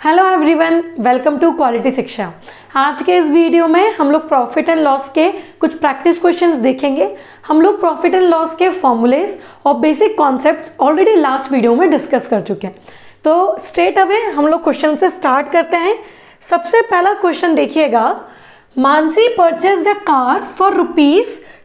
Hello everyone, welcome to Quality Shiksha. आज के इस वीडियो में हम लोग प्रॉफिट एंड लॉस के कुछ प्रैक्टिस क्वेश्चंस देखेंगे। हम लोग प्रॉफिट एंड लॉस के फॉर्मूलेज और basic concepts already last video में डिस्कस कर चुके हैं। तो स्ट्रेट अवे हम लोग क्वेश्चन से स्टार्ट करते हैं। सबसे पहला क्वेश्चन देखिएगा, Mansi purchased a car for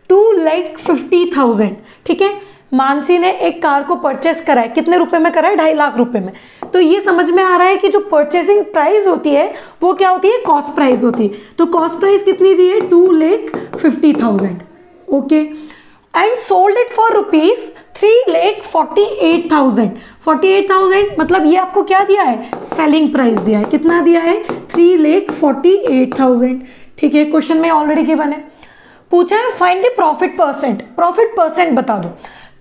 ₹2,50,000। ठीक है, मानसी ने एक कार को परचेस करा है। कितने रुपए में करा है? 2.5 लाख रुपए में। तो ये समझ में आ रहा है कि जो परचेसिंग प्राइस होती है वो क्या होती है? कॉस्ट प्राइस होती है। तो कॉस्ट प्राइस कितनी दी है? 2,50,000। Okay, and sold it for ₹3,48,000। 48,000 मतलब ये आपको क्या दिया है? सेलिंग प्राइस दिया है। कितना दिया है? 3,48,000। ठीक है, क्वेश्चन में ऑलरेडी गिवन है। पूछा है find the profit percent. Profit percent बता दो।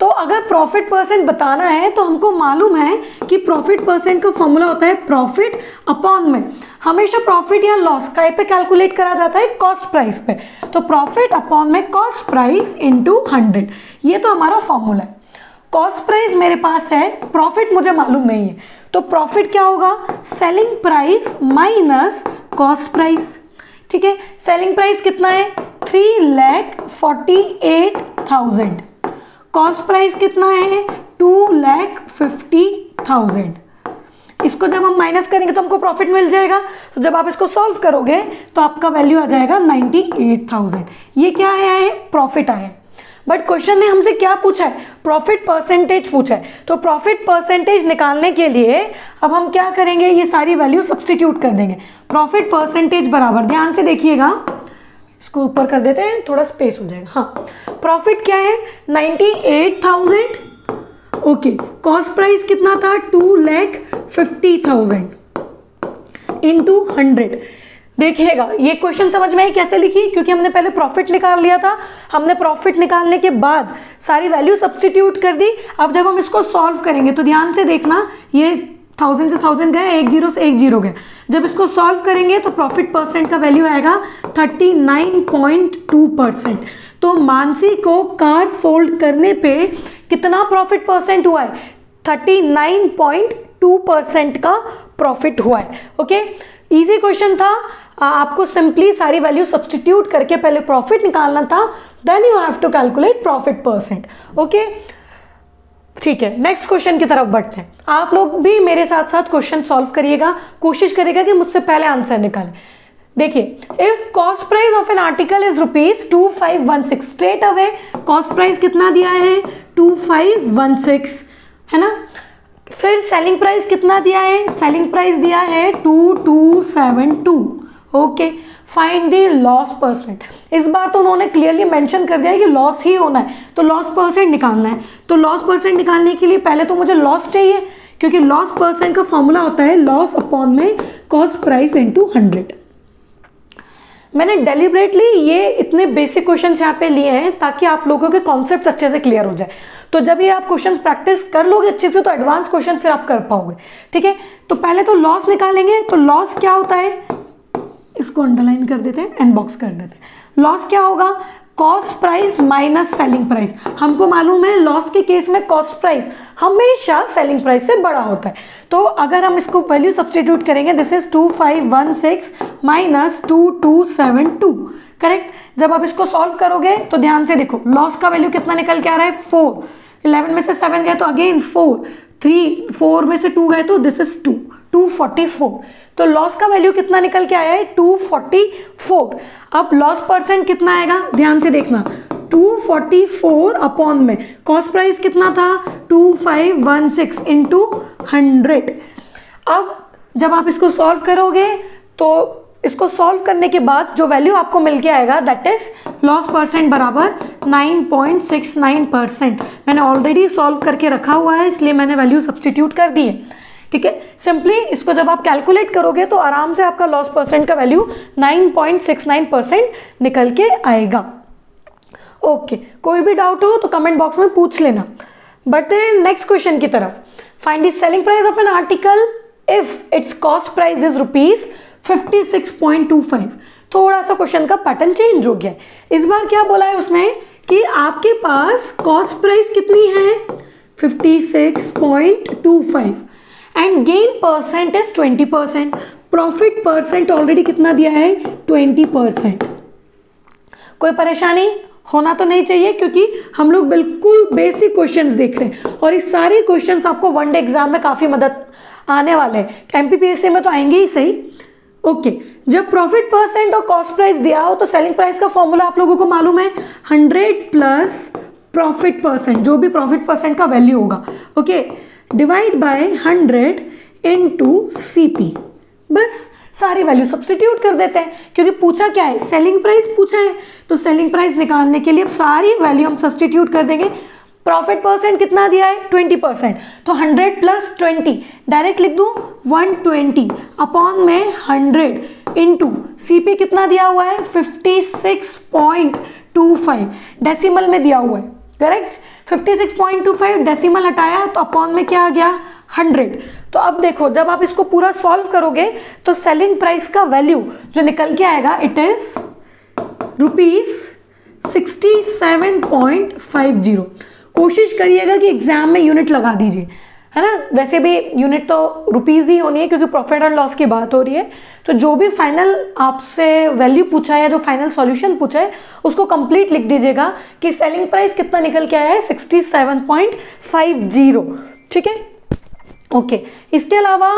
तो अगर प्रॉफिट परसेंट बताना है तो हमको मालूम है कि प्रॉफिट परसेंट का फॉर्मूला होता है प्रॉफिट अपॉन में, हमेशा प्रॉफिट या लॉस काय पे कैलकुलेट करा जाता है? कॉस्ट प्राइस पे। तो प्रॉफिट अपॉन में कॉस्ट प्राइस इनटू 100, ये तो हमारा फॉर्मूला है। कॉस्ट प्राइस मेरे पास है, प्रॉफिट मुझे मालूम नहीं है, तो प्रॉफिट क्या होगा? Selling price minus cost price. ठीक है, सेलिंग प्राइस कितना है? 3,48,000। कॉस्ट प्राइस कितना है? 2,50,000। इसको जब हम माइनस करेंगे तो हमको प्रॉफिट मिल जाएगा। तो जब आप इसको सॉल्व करोगे तो आपका वैल्यू आ जाएगा 98,000। ये क्या आया है? प्रॉफिट आया है। बट क्वेश्चन ने हमसे क्या पूछा है? प्रॉफिट परसेंटेज पूछा है। तो प्रॉफिट परसेंटेज निकालने के लिए अब हम क्या करेंगे? ये सारी वैल्यू सब्स्टिट्यूट कर देंगे। प्रॉफिट परसेंटेज बराबर, ध्यान से देखिएगा, इसको ऊपर कर देते हैं, थोड़ा स्पेस हो जाएगा। हाँ, प्रॉफिट क्या है? 98,000। ओके, कॉस्ट प्राइस कितना था? 2,50,000 इंटू 100। देखिएगा ये क्वेश्चन समझ में आई कैसे लिखी? क्योंकि हमने पहले प्रॉफिट निकाल लिया था। हमने प्रॉफिट निकालने के बाद सारी वैल्यू सब्स्टिट्यूट कर दी। अब जब हम इसको सॉल्व करेंगे तो ध्यान से देखना, ये 1000 से 1000 गए, 1 0 से 1 0 गए। जब इसको सॉल्व करेंगे तो प्रॉफिट परसेंट का वैल्यू आएगा 39.2%। तो मानसी को कार सोल्ड करने पे कितना प्रॉफिट परसेंट हुआ है? 39.2% का प्रॉफिट हुआ है। ओके, इजी क्वेश्चन था। आपको सिंपली सारी वैल्यू सब्स्टिट्यूट करके पहले प्रॉफिट निकालना था, then you have to calculate profit percent. Okay, ठीक है, नेक्स्ट क्वेश्चन की तरफ बढ़ते हैं। आप लोग भी मेरे साथ साथ क्वेश्चन सॉल्व करिएगा, कोशिश करिएगा कि मुझसे पहले आंसर निकालें। देखिए, if cost price of an article is ₹2516, straight away cost price कितना दिया है? 2516, है ना। फिर सेलिंग प्राइस कितना दिया है? सेलिंग प्राइस दिया है 2272। Okay, find the loss percent. इस बार तो उन्होंने क्लियरली मेंशन कर दिया है कि लॉस ही होना है, तो लॉस परसेंट निकालना है। तो लॉस परसेंट निकालने के लिए पहले तो मुझे लॉस चाहिए, क्योंकि लॉस परसेंट का फॉर्मूला होता है लॉस अपॉन में कॉस्ट प्राइस इनटू 100। मैंने डेलिबरेटली ये इतने बेसिक क्वेश्चंस यहाँ पे लिए हैं ताकि आप लोगों के कॉन्सेप्ट्स अच्छे से क्लियर हो जाए। तो जब ये आप क्वेश्चंस प्रैक्टिस कर लोगे अच्छे से तो एडवांस क्वेश्चन फिर आप कर पाओगे। ठीक है, तो पहले तो लॉस निकालेंगे। तो लॉस क्या होता है? इसको अंडरलाइन कर देते हैं, इनबॉक्स कर देते हैं। लॉस क्या होगा? Cost price minus selling price. हमको मालूम है लॉस के केस में कॉस्ट प्राइस हमेशा सेलिंग प्राइस से बड़ा होता है। तो अगर हम इसको वैल्यू सब्स्टिट्यूट करेंगे, दिस इज 2516 माइनस 2272, करेक्ट। जब आप इसको सॉल्व करोगे तो ध्यान से देखो, लॉस का वैल्यू कितना निकल के आ रहा है? 4। 11 में से 7 गए तो अगेन 4, 3, 4 में से 2 गए तो दिस इज 2, 244। तो लॉस का वैल्यू कितना निकल के आया है? 244। अब लॉस परसेंट कितना आएगा? ध्यान से देखना, 244 अपॉन में कॉस्ट प्राइस कितना था? 2516 इंटू 100। अब जब आप इसको सॉल्व करोगे तो इसको सॉल्व करने के बाद जो वैल्यू आपको मिल के आएगा दैट इज लॉस परसेंट बराबर 9.69%। मैंने ऑलरेडी सॉल्व करके रखा हुआ है, इसलिए मैंने वैल्यू सब्स्टिट्यूट कर दी है। ठीक है, सिंपली इसको जब आप कैलकुलेट करोगे तो आराम से आपका लॉस परसेंट का वैल्यू 9.69% निकल के आएगा। ओके, कोई भी डाउट हो तो कमेंट बॉक्स में पूछ लेना। बढ़ते हैं नेक्स्ट क्वेश्चन की तरफ। Find the selling price of an article if it's cost price is ₹56.25। थोड़ा सा क्वेश्चन का पैटर्न चेंज हो गया है। इस बार क्या बोला है उसने कि आपके पास कॉस्ट प्राइस कितनी है? 56.25 and gain percent is 20%, profit percent already कितना दिया है 20%। कोई परेशानी होना तो नहीं चाहिए, क्योंकि हम लोग बिल्कुल बेसिक क्वेश्चंस देख रहे हैं और ये सारे क्वेश्चंस आपको वन डे एग्जाम में काफ़ी मदद आने वाले हैं, एमपीपीएससी में तो आएंगे ही सही। ओके, जब प्रॉफिट परसेंट और कॉस्ट प्राइस दिया हो तो सेलिंग प्राइस का फॉर्मूला आप लोगों को मालूम है 100 प्लस प्रॉफिट परसेंट, जो भी प्रॉफिट परसेंट का वैल्यू होगा, okay, divide by 100 into CP. बस सारी वैल्यू सब्स्टिट्यूट कर देते हैं, क्योंकि पूछा क्या है, सेलिंग प्राइस पूछा है, तो सेलिंग प्राइस निकालने के लिए अब सारी वैल्यू हम सब्स्टिट्यूट कर देंगे। प्रॉफिट परसेंट कितना दिया है 20%, तो 100 प्लस 20 डायरेक्ट लिख दूं 120 अपॉन में 100 इंटू सीपी कितना दिया हुआ है 56.25 डेसिमल में दिया हुआ है, करेक्ट। 56.25 डेसिमल हटाया तो अपॉन में क्या आ गया 100। तो अब देखो जब आप इसको पूरा सॉल्व करोगे तो सेलिंग प्राइस का वैल्यू जो निकल के आएगा इट इज ₹67.50। कोशिश करिएगा कि एग्जाम में यूनिट लगा दीजिए, है ना। वैसे भी यूनिट तो रुपीज़ ही होनी है, क्योंकि प्रॉफिट एंड लॉस की बात हो रही है। तो जो भी फाइनल आपसे वैल्यू पूछा है या जो फाइनल सॉल्यूशन पूछा है उसको कंप्लीट लिख दीजिएगा कि सेलिंग प्राइस कितना निकल के आया है 67.50, ठीक है। ओके, इसके अलावा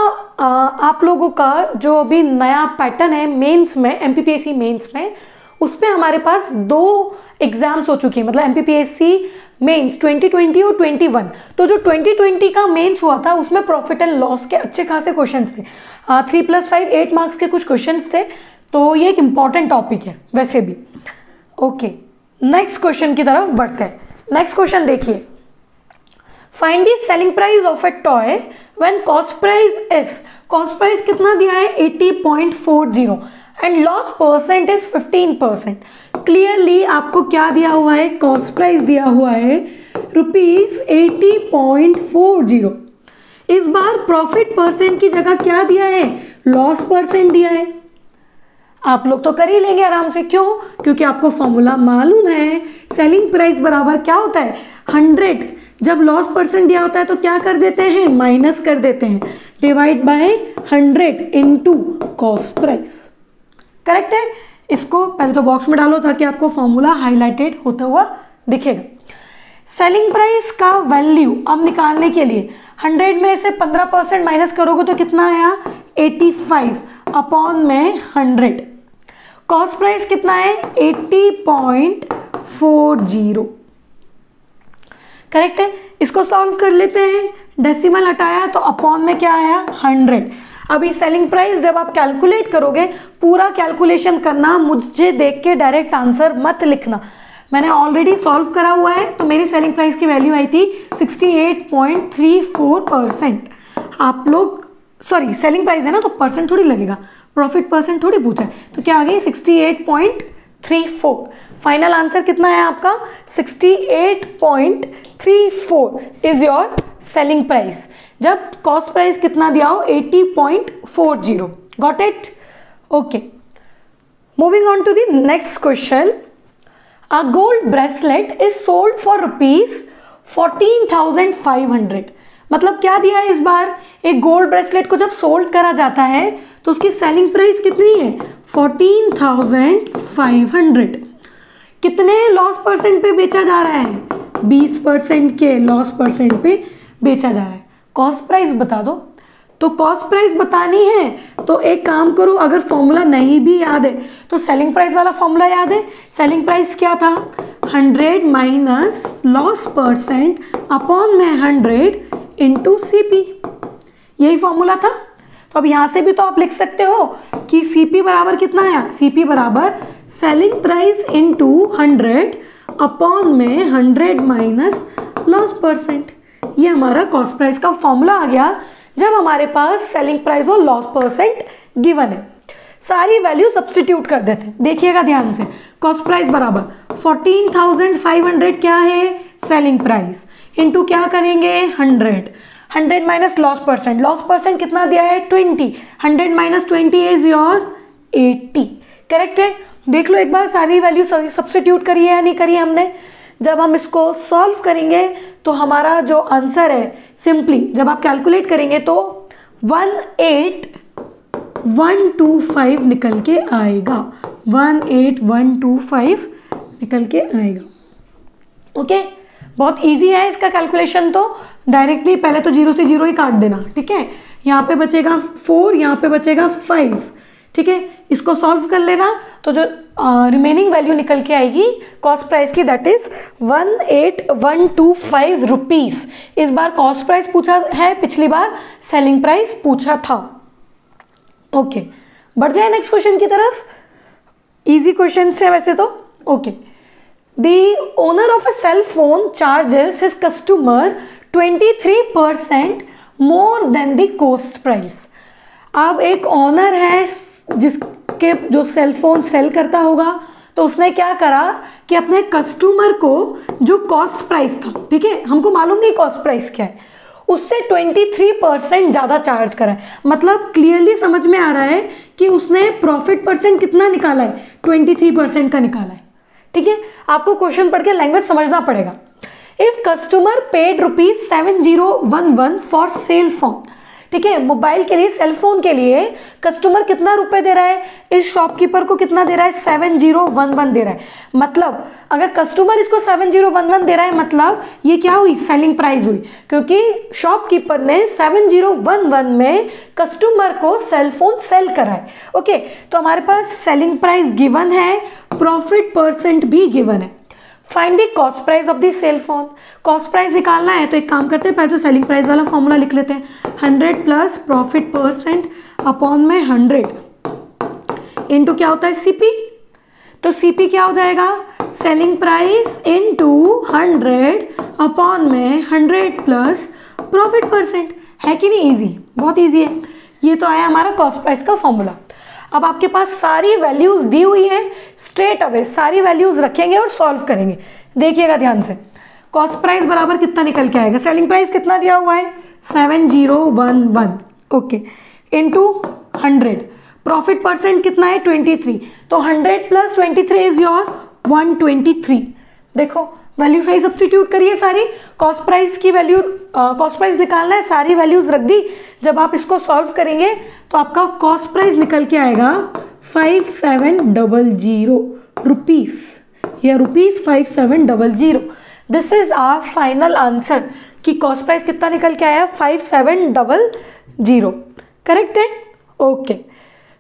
आप लोगों का जो अभी नया पैटर्न है मेंस में, एमपीपीएससी मेंस में, उस पर हमारे पास 2 एग्जाम्स हो चुकी है, मतलब एमपीपीएससी मेंस 2020 और 21। तो जो 2020 का मेंस हुआ था उसमें प्रॉफिट एंड लॉस के अच्छे खासे क्वेश्चंस थे, 3+5 8 मार्क्स के कुछ क्वेश्चंस थे, तो ये एक इंपॉर्टेंट टॉपिक है वैसे भी। ओके, नेक्स्ट क्वेश्चन की तरफ बढ़ते हैं। नेक्स्ट क्वेश्चन देखिए, find the selling price of A toy when cost price is, cost price कितना दिया है 80.40 and loss percent is 15%। Clearly आपको क्या दिया हुआ है, कॉस्ट प्राइस दिया हुआ है ₹80.40। इस बार प्रॉफिट परसेंट की जगह क्या दिया है, लॉस परसेंट दिया है। आप लोग तो कर ही लेंगे आराम से, क्यों, क्योंकि आपको फॉर्मूला मालूम है, सेलिंग प्राइस बराबर क्या होता है 100, जब लॉस परसेंट दिया होता है तो क्या कर देते हैं, माइनस कर देते हैं, divide by 100 into cost price, correct है। इसको पहले तो बॉक्स में डालो ताकि आपको फॉर्मूला हाईलाइटेड होता हुआ दिखेगा। सेलिंग प्राइस का वैल्यू अब निकालने के लिए 100 में से 15% माइनस करोगे तो कितना आया 85 अपॉन में 100। कॉस्ट प्राइस कितना है 80.40, करेक्ट है। इसको सॉल्व कर लेते हैं, डेसिमल हटाया तो अपॉन में क्या आया 100। अभी सेलिंग प्राइस जब आप कैलकुलेट करोगे, पूरा कैलकुलेशन करना, मुझे देख के डायरेक्ट आंसर मत लिखना, मैंने ऑलरेडी सॉल्व करा हुआ है। तो मेरी सेलिंग प्राइस की वैल्यू आई थी 68.34%। आप लोग, सॉरी सेलिंग प्राइस है ना तो परसेंट थोड़ी लगेगा, प्रॉफिट परसेंट थोड़ी पूछा है, तो क्या आ गई 68.34। फाइनल आंसर कितना है आपका 68.34 इज योर सेलिंग प्राइस, जब कॉस्ट प्राइस कितना दिया हो 80.40। Got it, okay. Moving on to the next question, a gold bracelet is sold for ₹14,500। मतलब क्या दिया है इस बार, एक गोल्ड ब्रेसलेट को जब सोल्ड करा जाता है तो उसकी सेलिंग प्राइस कितनी है 14,500। कितने लॉस परसेंट पे बेचा जा रहा है, 20% के लॉस परसेंट पे बेचा जा रहा है। कॉस्ट प्राइस बता दो, तो कॉस्ट प्राइस बतानी है तो एक काम करो, अगर फॉर्मूला नहीं भी याद है तो सेलिंग प्राइस वाला फॉर्मूला याद है। सेलिंग प्राइस क्या था 100 माइनस लॉस परसेंट अपॉन में 100 इंटू सीपी, यही फॉर्मूला था। तो अब यहाँ से भी तो आप लिख सकते हो कि सीपी बराबर कितना आया, सीपी बराबर सेलिंग प्राइस इंटू 100 अपॉन में 100 माइनस लॉस परसेंट। ये हमारा कॉस्ट प्राइस का फॉर्मूला आ गया जब हमारे पास सेलिंग प्राइस और लॉस परसेंट गिवन है। सारी वैल्यू सब्स्टिट्यूट कर देते हैं, देखिएगा ध्यान से। कॉस्ट प्राइस बराबर 14,500 क्या है सेलिंग प्राइस, इंटू क्या करेंगे 100 minus loss percent, loss percent कितना दिया है 20, 100 माइनस 20 इज योर 80, करेक्ट है। देख लो एक बार सारी वैल्यू सब्स्टिट्यूट करी है या नहीं करी है हमने। जब हम इसको सॉल्व करेंगे तो हमारा जो आंसर है, सिंपली जब आप कैलकुलेट करेंगे तो 18125 निकल के आएगा, 18125 निकल के आएगा। ओके, बहुत इजी है इसका कैलकुलेशन, तो डायरेक्टली पहले तो 0 से 0 ही काट देना, ठीक है। यहाँ पे बचेगा 4, यहाँ पे बचेगा 5, ठीक है। इसको सॉल्व कर लेना, तो जो रिमेनिंग वैल्यू निकल के आएगी कॉस्ट प्राइस की, दैट इज 18125 रुपीज। इस बार कॉस्ट प्राइस पूछा है, पिछली बार सेलिंग प्राइस पूछा था। ओके, बढ़ जाए नेक्स्ट क्वेश्चन की तरफ। इजी क्वेश्चन है वैसे तो। Okay, the owner of a cell phone charges his customer 23% more than the cost price. अब एक ओनर है जिसके जो सेल फोन सेल करता होगा, तो उसने क्या करा कि अपने कस्टमर को जो कॉस्ट प्राइस था, ठीक है, हमको मालूम नहीं कॉस्ट प्राइस क्या है, उससे 23% ज़्यादा चार्ज करा है। मतलब क्लियरली समझ में आ रहा है कि उसने प्रॉफिट परसेंट कितना निकाला है, 23% का निकाला है, ठीक है। आपको क्वेश्चन पढ़ के लैंग्वेज समझना पड़ेगा। If customer paid ₹7011 for sale phone, ठीक है, मोबाइल के लिए, सेल फोन के लिए कस्टमर कितना रुपए दे रहा है, इस शॉपकीपर को कितना दे रहा है, 7011 दे रहा है। मतलब अगर कस्टमर इसको 7011 दे रहा है, मतलब ये क्या हुई, सेलिंग प्राइस हुई, क्योंकि शॉपकीपर ने 7011 में कस्टमर को सेल फोन सेल करा है। ओके, तो हमारे पास सेलिंग प्राइस गिवन है, प्रॉफिट परसेंट भी गिवन है। Find the cost price of the cell phone. Cost price निकालना है तो एक काम करते हैं, पहले तो सेलिंग प्राइस वाला फॉर्मूला लिख लेते हैं, 100 प्लस प्रॉफिट परसेंट अपॉन में 100 इनटू क्या होता है, सीपी। तो सीपी क्या हो जाएगा, सेलिंग प्राइस इनटू 100 अपॉन में 100 प्लस प्रॉफिट परसेंट। है कि नहीं इजी, बहुत इजी है। ये तो आया हमारा कॉस्ट प्राइस का फॉर्मूला। अब आपके पास सारी वैल्यूज दी हुई है, स्ट्रेट अवे सारी वैल्यूज रखेंगे और सॉल्व करेंगे। देखिएगा ध्यान से, कॉस्ट प्राइस बराबर कितना निकल के आएगा, सेलिंग प्राइस कितना दिया हुआ है 7011, ओके, इनटू 100, प्रॉफिट परसेंट कितना है 23, तो 100 प्लस 23 इज योर 123। देखो वैल्यू सही सब्स्टिट्यूट करिए सारी, कॉस्ट प्राइस की वैल्यू, कॉस्ट प्राइस निकालना है, सारी वैल्यूज रख दी। जब आप इसको सॉल्व करेंगे तो आपका कॉस्ट प्राइस निकल के आएगा 5700 रुपीज, या rupees 5700। This is our final answer कि कॉस्ट प्राइस कितना निकल के आया 5700। करेक्ट है, ओके।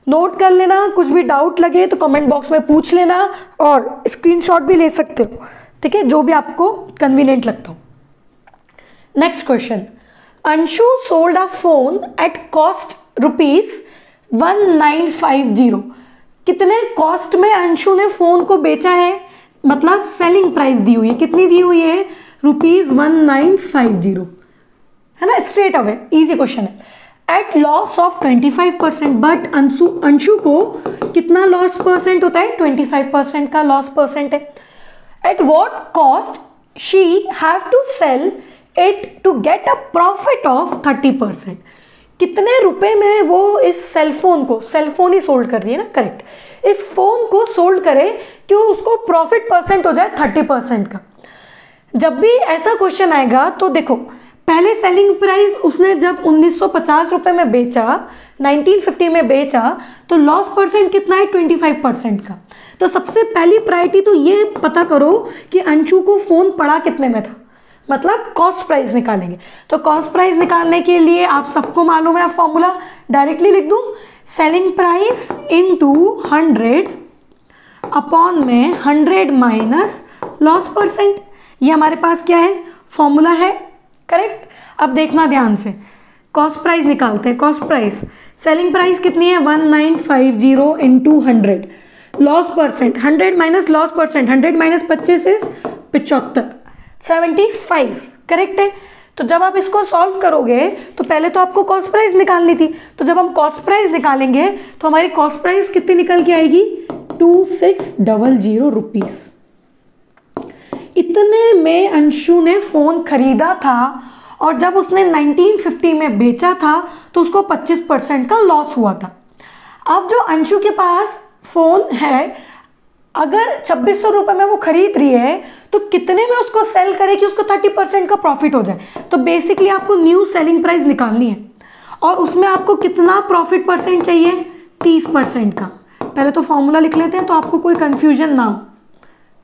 नोट कर लेना, कुछ भी डाउट लगे तो कमेंट बॉक्स में पूछ लेना और स्क्रीनशॉट भी ले सकते हो, ठीक है, जो भी आपको कन्वीनियंट लगता हो। Next question, Anshu sold a phone at cost ₹1950। कितने कॉस्ट में अंशु ने फोन को बेचा है, मतलब सेलिंग प्राइस दी हुई है, कितनी दी हुई है, ₹1950, है ना, स्ट्रेट अवे इजी क्वेश्चन है। At loss of 25%, but Anshu को कितना लॉस परसेंट होता है, 25% का लॉस परसेंट है। At what cost she have to sell it to get a profit of 30%। कितने रुपए में वो इस सेलफोन को, सेलफोन ही सोल्ड कर रही है ना, करेक्ट, इस फोन को सोल्ड करे कि उसको प्रॉफिट परसेंट हो जाए 30% का। जब भी ऐसा क्वेश्चन आएगा तो देखो, पहले सेलिंग प्राइस उसने जब 1950 रुपए में बेचा, 1950 में बेचा, तो लॉस परसेंट कितना है 25% का। तो सबसे पहली प्रायोरिटी तो ये पता करो कि अंशु को फोन पड़ा कितने में था, मतलब कॉस्ट प्राइस निकालेंगे। तो कॉस्ट प्राइस निकालने के लिए आप सबको मालूम है फॉर्मूला, डायरेक्टली लिख दूं, सेलिंग प्राइस इनटू 100 अपॉन में 100 माइनस लॉस परसेंट। ये हमारे पास क्या है, फॉर्मूला है, करेक्ट। अब देखना ध्यान से, कॉस्ट प्राइस निकालते हैं। कॉस्ट प्राइस, सेलिंग प्राइस कितनी है 1950 into 100, loss percent 100 minus loss percent, 100 minus 25 is 75, 75, correct है। तो जब आप इसको सॉल्व करोगे तो पहले तो आपको कॉस्ट प्राइस निकालनी थी, तो जब हम कॉस्ट प्राइस निकालेंगे तो हमारी कॉस्ट प्राइस कितनी निकल के आएगी 2600 रुपीज। इतने में अंशु ने फोन खरीदा था और जब उसने 1950 में बेचा था तो उसको 25% का लॉस हुआ था। अब जो अंशु के पास फोन है, अगर 2600 रुपए में वो खरीद रही है तो कितने में उसको सेल करे कि उसको 30% का प्रॉफिट हो जाए। तो बेसिकली आपको न्यू सेलिंग प्राइस निकालनी है और उसमें आपको कितना प्रॉफिट परसेंट चाहिए, 30% का। पहले तो फॉर्मूला लिख लेते हैं तो आपको कोई कंफ्यूजन ना हो।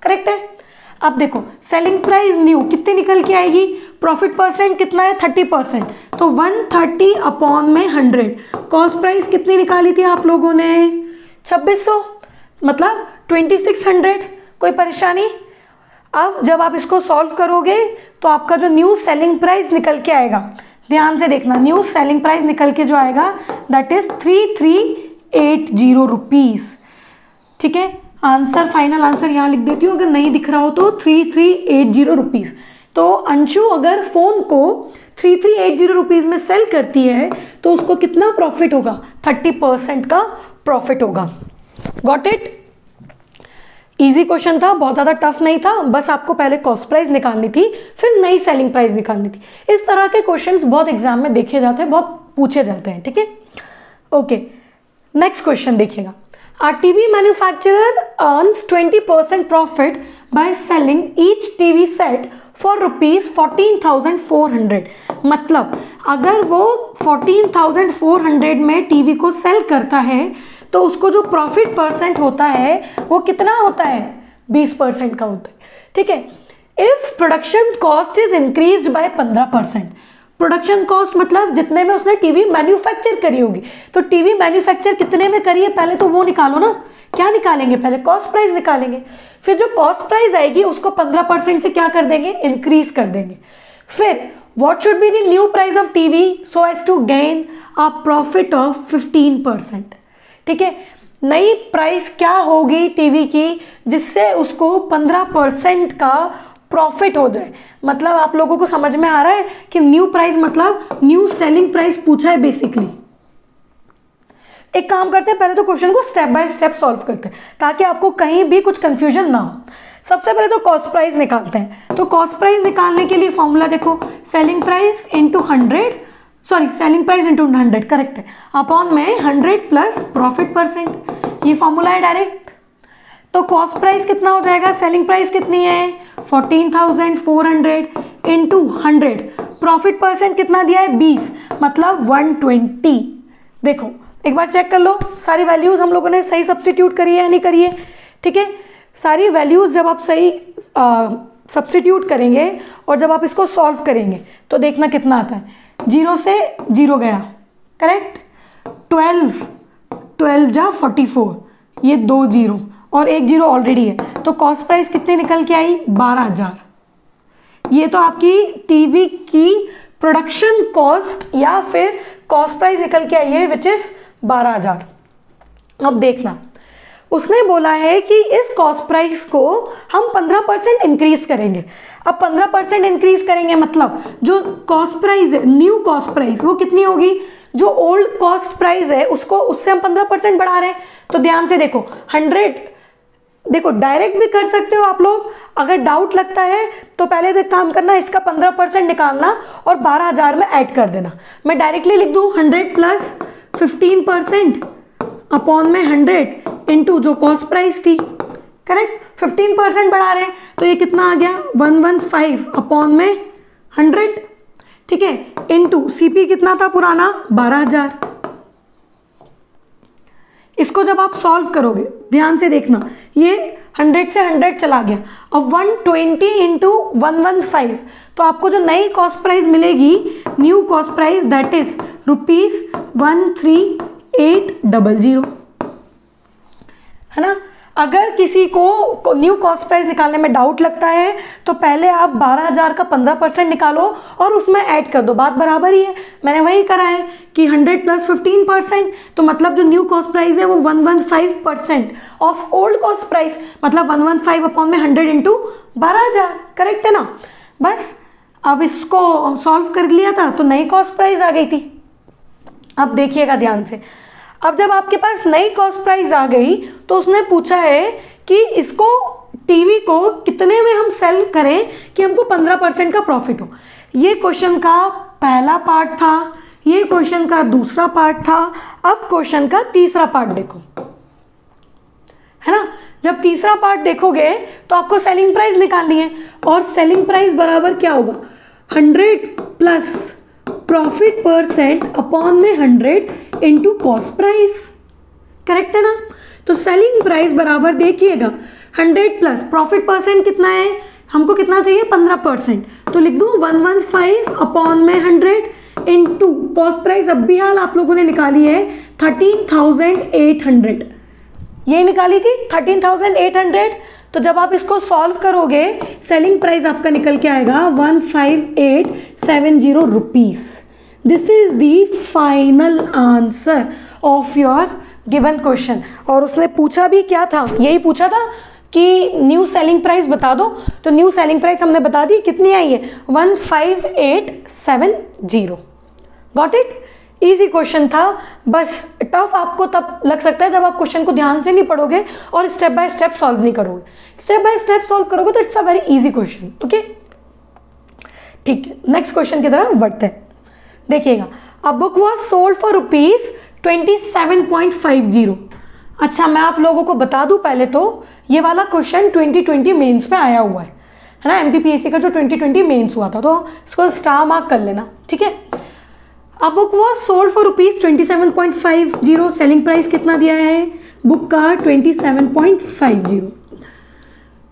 करेक्ट है। अब देखो सेलिंग प्राइस न्यू कितनी निकल के आएगी, प्रॉफिट परसेंट कितना है 30%, तो 130 अपॉन में 100। कॉस्ट प्राइस कितनी निकाली थी आप लोगों ने, 2600, मतलब 2600। कोई परेशानी। अब जब आप इसको सॉल्व करोगे तो आपका जो न्यू सेलिंग प्राइस निकल के आएगा, ध्यान से देखना, न्यू सेलिंग प्राइस निकल के जो आएगा दैट इज 3380 रुपीज। ठीक है, आंसर, फाइनल आंसर यहाँ लिख देती हूँ, अगर नहीं दिख रहा हो तो 3380 रुपीज। तो अंशु अगर फोन को 3380 रुपीज में सेल करती है तो उसको कितना प्रॉफिट होगा, 30% का प्रॉफिट होगा। Got it. इजी क्वेश्चन था, बहुत ज़्यादा टफ नहीं था, बस आपको पहले कॉस्ट प्राइस निकालनी थी, फिर नई सेलिंग प्राइस निकालनी थी। इस तरह के क्वेश्चंस बहुत एग्जाम में देखे जाते हैं, बहुत पूछे जाते हैं। ठीक है, ओके। नेक्स्ट क्वेश्चन देखिएगा। A TV manufacturer earns 20% profit by selling each TV set for rupees 14,400। मतलब अगर वो 14,400 में टीवी को सेल करता है तो उसको जो प्रॉफिट परसेंट होता है वो कितना होता है, 20% का होता है। ठीक है। If production cost is increased by 15%, production cost मतलब जितने में उसने टीवी मैन्युफैक्चर करी होगी, तो टीवी मैन्युफैक्चर कितने में करी है पहले तो वो निकालो ना। क्या निकालेंगे, पहले कॉस्ट प्राइस निकालेंगे, फिर जो कॉस्ट प्राइस आएगी उसको 15% से क्या कर देंगे, इंक्रीज कर देंगे। फिर what should be the new price of TV so as to gain a profit of 15%। ठीक है, नई प्राइस क्या होगी टीवी की जिससे उसको 15% का प्रॉफिट हो जाए। मतलब आप लोगों को समझ में आ रहा है कि न्यू प्राइस मतलब न्यू सेलिंग प्राइस पूछा है बेसिकली। एक काम करते हैं, पहले तो क्वेश्चन को स्टेप बाय स्टेप सॉल्व करते हैं ताकि आपको कहीं भी कुछ कंफ्यूजन ना हो। सबसे पहले तो कॉस्ट प्राइस निकालते हैं। तो कॉस्ट प्राइस निकालने के लिए फॉर्मूला देखो, selling price into 100, sorry selling price into 100, correct है, अपॉन में 100 प्लस प्रॉफिट परसेंट, ये फॉर्मूला है डायरेक्ट। तो कॉस्ट प्राइस कितना हो जाएगा, सेलिंग प्राइस कितनी है 14,400 इंटू 100, प्रॉफिट परसेंट कितना दिया है 20, मतलब 120। देखो एक बार चेक कर लो, सारी वैल्यूज हम लोगों ने सही सब्स्टिट्यूट करी है या नहीं करी है। ठीक है, सारी वैल्यूज जब आप सही सब्स्टिट्यूट करेंगे और जब आप इसको सॉल्व करेंगे तो देखना कितना आता है। 0 से 0 गया, करेक्ट, 12 जा 44, ये 2 0 और 1 0 ऑलरेडी है, तो कॉस्ट प्राइस कितनी निकल के आई 12,000। ये तो आपकी टीवी की प्रोडक्शन कॉस्ट या फिर कॉस्ट प्राइस निकल के आई है विच इज 12,000। अब देखना, उसने बोला है कि इस कॉस्ट प्राइस को हम 15% इंक्रीज करेंगे। अब 15% इंक्रीज करेंगे मतलब जो कॉस्ट प्राइस है, न्यू कॉस्ट प्राइस, वो कितनी होगी, जो ओल्ड कॉस्ट प्राइस है उसको, उससे हम 15% बढ़ा रहे हैं। तो ध्यान से देखो, 100, देखो डायरेक्ट भी कर सकते हो आप लोग, अगर डाउट लगता है तो पहले तो एक काम करना, इसका 15% निकालना और 12,000 में ऐड कर देना। मैं डायरेक्टली लिख दूं 100 प्लस 15% अपॉन में 100 इंटू जो कॉस्ट प्राइस थी, करेक्ट, 15% बढ़ा रहे हैं तो ये कितना आ गया 115 अपॉन में 100। ठीक है, इंटू सीपी कितना था पुराना 12,000। इसको जब आप सॉल्व करोगे ध्यान से देखना, ये 100 से 100 चला गया, अब 120 इंटू 115, तो आपको जो नई कॉस्ट प्राइस मिलेगी, new cost price, that is ₹13,800, है ना। अगर किसी को न्यू कॉस्ट प्राइस निकालने में डाउट लगता है तो पहले आप 12,000 का 15% निकालो और उसमें ऐड कर दो, बात बराबर ही है। मैंने वही करा है कि 100 प्लस 15%, तो मतलब जो न्यू कॉस्ट प्राइस है वो 115% ऑफ ओल्ड कॉस्ट प्राइस, मतलब 115 अपॉन में 100 इंटू 12,000, करेक्ट है ना। बस अब इसको सॉल्व कर लिया था तो नई कॉस्ट प्राइस आ गई थी। अब देखिएगा ध्यान से, अब जब आपके पास नई कॉस्ट प्राइस आ गई तो उसने पूछा है कि इसको टीवी को कितने में हम सेल करें कि हमको 15% का प्रॉफिट हो। ये क्वेश्चन का पहला पार्ट था, ये क्वेश्चन का दूसरा पार्ट था, अब क्वेश्चन का तीसरा पार्ट देखो, है ना। जब तीसरा पार्ट देखोगे तो आपको सेलिंग प्राइस निकालनी है और सेलिंग प्राइस बराबर क्या होगा 100 प्लस प्रॉफिट परसेंट अपॉन में 100 इंटू कॉस्ट प्राइस, करेक्ट है ना। तो सेलिंग प्राइस बराबर देखिएगा 100 प्लस प्रॉफिट परसेंट कितना है, हमको कितना चाहिए 15%, तो लिख दूँ 115 अपॉन में 100 इंटू कॉस्ट प्राइस अब भी हाल आप लोगों ने निकाली है 13,800, ये निकाली थी 13,800। तो जब आप इसको सॉल्व करोगे सेलिंग प्राइस आपका निकल के आएगा 15870 rupees. This is the final answer of your given question. और उसने पूछा भी क्या था, यही पूछा था कि न्यू सेलिंग प्राइस बता दो, तो न्यू सेलिंग प्राइस हमने बता दी कितनी आई है 15870। गॉट इट, इजी क्वेश्चन था। बस टफ आपको तब लग सकता है जब आप क्वेश्चन को ध्यान से नहीं पढ़ोगे और स्टेप बाय स्टेप सॉल्व नहीं करोगे। स्टेप बाय स्टेप सॉल्व करोगे तो it's a very easy question. Okay, ठीक है, नेक्स्ट क्वेश्चन की तरफ बढ़ते हैं। देखिएगा, a book was sold for ₹27.50। अच्छा, मैं आप लोगों को बता दूं पहले तो ये वाला क्वेश्चन 2020 मेंस में आया हुआ है ना, MPPSC का जो 2020 मेंस हुआ था, तो इसको स्टार मार्क कर लेना, ठीक है। A book was sold for ₹27.50, selling price कितना दिया है बुक का 27.50,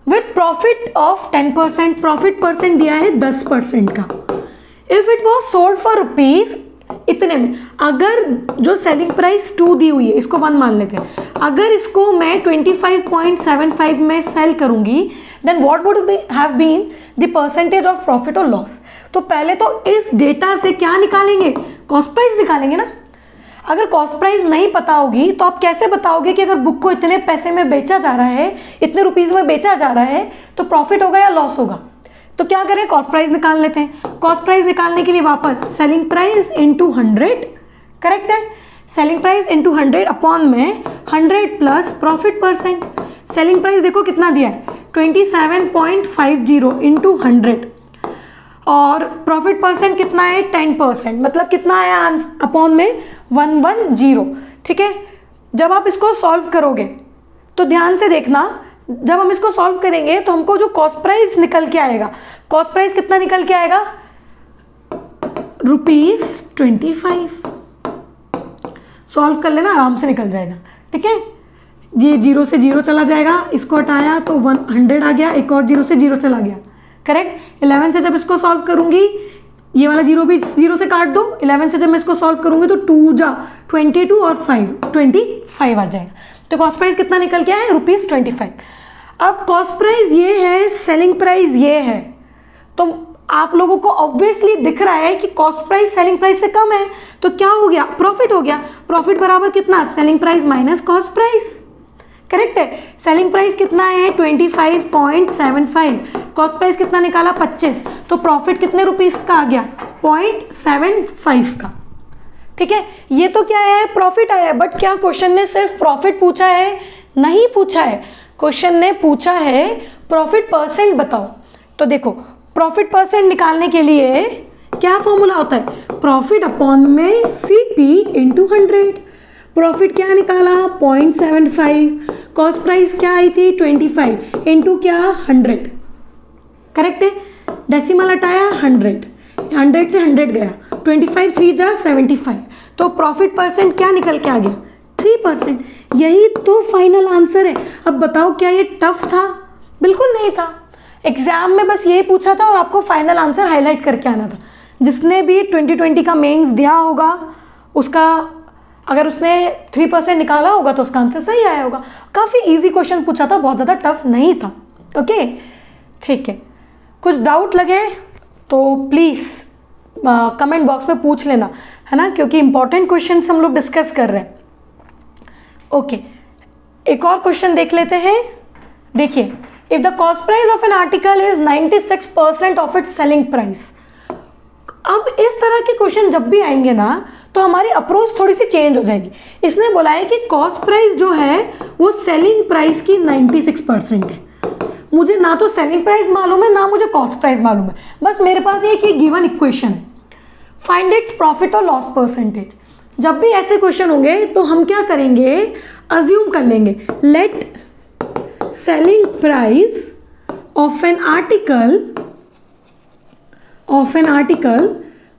with profit of 10%, profit percent दिया है 10% का। If it was sold for rupees इतने में, अगर जो सेलिंग प्राइस 2 दी हुई है इसको 1 मान लेते हैं, अगर इसको मैं 25.75 में सेल करूंगी then what would have been the percentage of profit और लॉस। तो पहले तो इस डेटा से क्या निकालेंगे, कॉस्ट प्राइस निकालेंगे ना। अगर कॉस्ट प्राइस नहीं पता होगी तो आप कैसे बताओगे कि अगर बुक को इतने पैसे में बेचा जा रहा है, इतने रुपीज में बेचा जा रहा है, तो प्रॉफिट होगा या लॉस होगा। तो क्या करें, कॉस्ट प्राइस निकाल लेते हैं। कॉस्ट प्राइस निकालने के लिए वापस सेलिंग प्राइस इंटू 100, करेक्ट है, सेलिंग प्राइस इंटू 100 अपॉन में 100 plus profit percent. Selling price देखो कितना दिया है 27.50 इंटू 100 और प्रॉफिट परसेंट कितना है 10%, मतलब कितना आया अपॉन में 110, ठीक है। जब आप इसको सॉल्व करोगे तो ध्यान से देखना, जब हम इसको सॉल्व करेंगे तो हमको जो कॉस्ट प्राइस निकल के आएगा, कॉस्ट प्राइस कितना निकल के आएगा ₹25। सॉल्व कर लेना, आराम से निकल जाएगा, ठीक है। ये 0 से 0 चला जाएगा, इसको हटाया तो 100 आ गया, एक और 0 से 0 चला गया, करेक्ट। 11 से जब इसको सॉल्व करूंगी, ये वाला 0 भी 0 से काट दो, 11 से जब मैं इसको सॉल्व करूंगी तो 2 जा 22 और 5 25 आ जाएगा। तो कॉस्ट प्राइस कितना निकल के आया ₹25। अब कॉस्ट प्राइस ये है, सेलिंग प्राइस ये है, तो आप लोगों को ऑब्वियसली दिख रहा है कि कॉस्ट प्राइस सेलिंग प्राइस से कम है, तो क्या हो गया, प्रॉफिट हो गया। प्रॉफिट बराबर कितना, selling price minus cost price, correct है। सेलिंग प्राइस कितना है 25.75, कॉस्ट प्राइस कितना निकाला 25, तो प्रॉफिट कितने रुपीस का आ गया 0.75 का, ठीक है। ये तो क्या है, प्रॉफिट आया, बट क्या क्वेश्चन ने सिर्फ प्रॉफिट पूछा है, नहीं पूछा है। क्वेश्चन ने पूछा है प्रॉफिट परसेंट बताओ। तो देखो, प्रॉफिट परसेंट निकालने के लिए क्या फॉर्मूला होता है, प्रॉफिट अपॉन में CP इंटू 100। प्रॉफिट क्या निकाला 0.75, कॉस्ट प्राइस क्या आई थी 25 इंटू क्या 100, करेक्ट है। डेसिमल हटाया 100 से 100 गया, 25 3 जा 75, तो प्रॉफिट परसेंट क्या निकल के आ गया 3%। यही तो फाइनल आंसर है। अब बताओ क्या ये टफ था, बिल्कुल नहीं था। एग्जाम में बस यही पूछा था और आपको फाइनल आंसर हाईलाइट करके आना था। जिसने भी 2020 का मेंस दिया होगा उसका, अगर उसने 3% निकाला होगा तो उसका आंसर सही आया होगा। काफ़ी इजी क्वेश्चन पूछा था, बहुत ज़्यादा टफ नहीं था। ओके, ठीक है। कुछ डाउट लगे तो प्लीज़ कमेंट बॉक्स में पूछ लेना, है ना, क्योंकि इंपॉर्टेंट क्वेश्चन हम लोग डिस्कस कर रहे हैं। ओके, एक और क्वेश्चन देख लेते हैं। देखिए, if the cost price of an article is 96% of its selling price. अब इस तरह के क्वेश्चन जब भी आएंगे ना तो हमारी अप्रोच थोड़ी सी चेंज हो जाएगी। इसने बोला है कि कॉस्ट प्राइस जो है वो सेलिंग प्राइस की 96% है। मुझे ना तो सेलिंग प्राइस मालूम है ना मुझे कॉस्ट प्राइस मालूम है, बस मेरे पास एक ही गिवन इक्वेशन है, फाइंड इट्स प्रॉफिट और लॉस परसेंटेज। जब भी ऐसे क्वेश्चन होंगे तो हम क्या करेंगे, अज्यूम कर लेंगे, let selling price of an article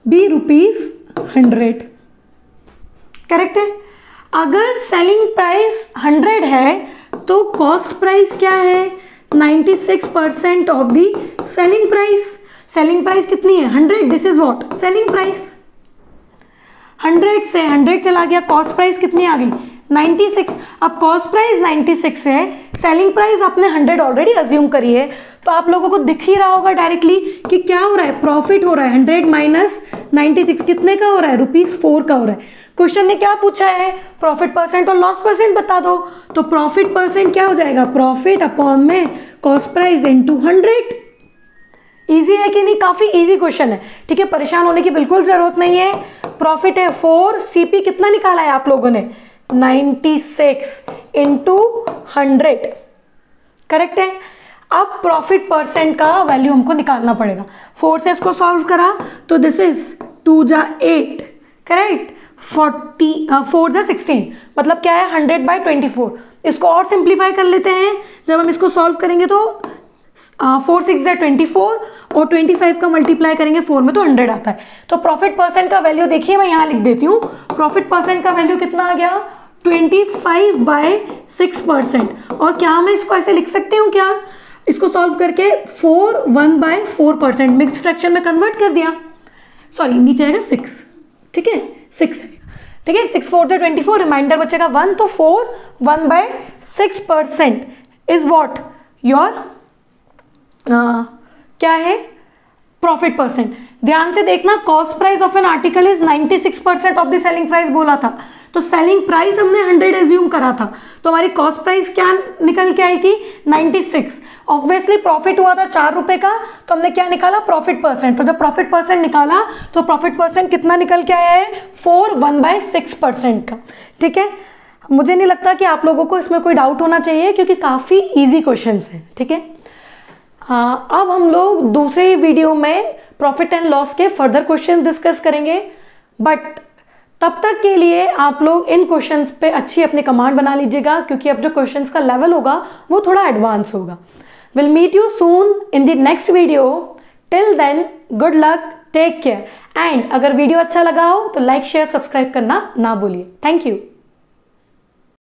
be ₹100। Correct है। अगर सेलिंग प्राइस 100 है तो कॉस्ट प्राइस क्या है? 96% of the selling price. Selling price कितनी है? 100। This is what? Selling price. 100 से 100 चला गया, कॉस्ट प्राइस कितनी आ गई? 96। अब कॉस्ट प्राइस 96 है, सेलिंग प्राइस आपने 100 ऑलरेडी अज्यूम करी है, तो आप लोगों को दिख ही रहा होगा डायरेक्टली कि क्या हो रहा है, प्रॉफिट हो रहा है। 100 माइनस 96 कितने का हो रहा है? ₹4 का हो रहा है। क्वेश्चन ने क्या पूछा है? प्रॉफिट परसेंट और लॉस परसेंट बता दो। तो प्रॉफिट परसेंट क्या हो जाएगा? प्रॉफिट अपॉन में कॉस्ट प्राइस इनटू 100। इजी है कि नहीं? काफी इजी क्वेश्चन है, ठीक है, परेशान होने की बिल्कुल जरूरत नहीं है। प्रॉफिट है 4, सीपी कितना निकाला है आप लोगों ने? 96 इंटू 100। करेक्ट है। अब प्रॉफिट परसेंट का वैल्यू हमको निकालना पड़ेगा। 4 से इसको सॉल्व करा तो दिस इज 2 जा 8, करेक्ट। 4 जा 16, मतलब क्या है? 100/24। इसको और सिंप्लीफाई कर लेते हैं। जब हम इसको सॉल्व करेंगे तो 4 6 जा 24 और 25 का मल्टीप्लाई करेंगे 4 में तो 100 आता है। तो प्रॉफिट परसेंट का वैल्यू देखिए, मैं यहाँ लिख देती हूँ। प्रॉफिट परसेंट का वैल्यू कितना आ गया? 25/6%। और क्या मैं इसको ऐसे लिख सकती हूँ क्या? इसको सॉल्व करके 4 1/4% मिक्स फ्रैक्शन में कन्वर्ट कर दिया। सॉरी, नीचे आएगा 6, ठीक है, 6 है, ठीक है। 6 4 24, रिमाइंडर बचेगा 1, तो 4 1/6% इज व्हाट योर क्या है? Profit percent. ध्यान से देखना, cost price of an article is 96% of the selling price बोला था, तो सेलिंग प्राइस हमने 100 एज्यूम करा था, तो हमारी कॉस्ट प्राइस क्या निकल के आई थी? 96। ऑब्वियसली प्रॉफिट हुआ था ₹4 का, तो हमने क्या निकाला? Profit percent. तो जब प्रॉफिट परसेंट निकाला तो प्रॉफिट परसेंट कितना निकल के आया है? 4 1/6% का, ठीक है। मुझे नहीं लगता कि आप लोगों को इसमें कोई डाउट होना चाहिए, क्योंकि काफी ईजी क्वेश्चन है, ठीक है। अब हम लोग दूसरे वीडियो में प्रॉफिट एंड लॉस के फर्दर क्वेश्चन डिस्कस करेंगे, बट तब तक के लिए आप लोग इन क्वेश्चंस पे अच्छी अपनी कमांड बना लीजिएगा, क्योंकि अब जो क्वेश्चंस का लेवल होगा वो थोड़ा एडवांस होगा। Will meet you soon in the next video. Till then, good luck, take care, and अगर वीडियो अच्छा लगा हो तो लाइक शेयर सब्सक्राइब करना ना भूलिए। Thank you.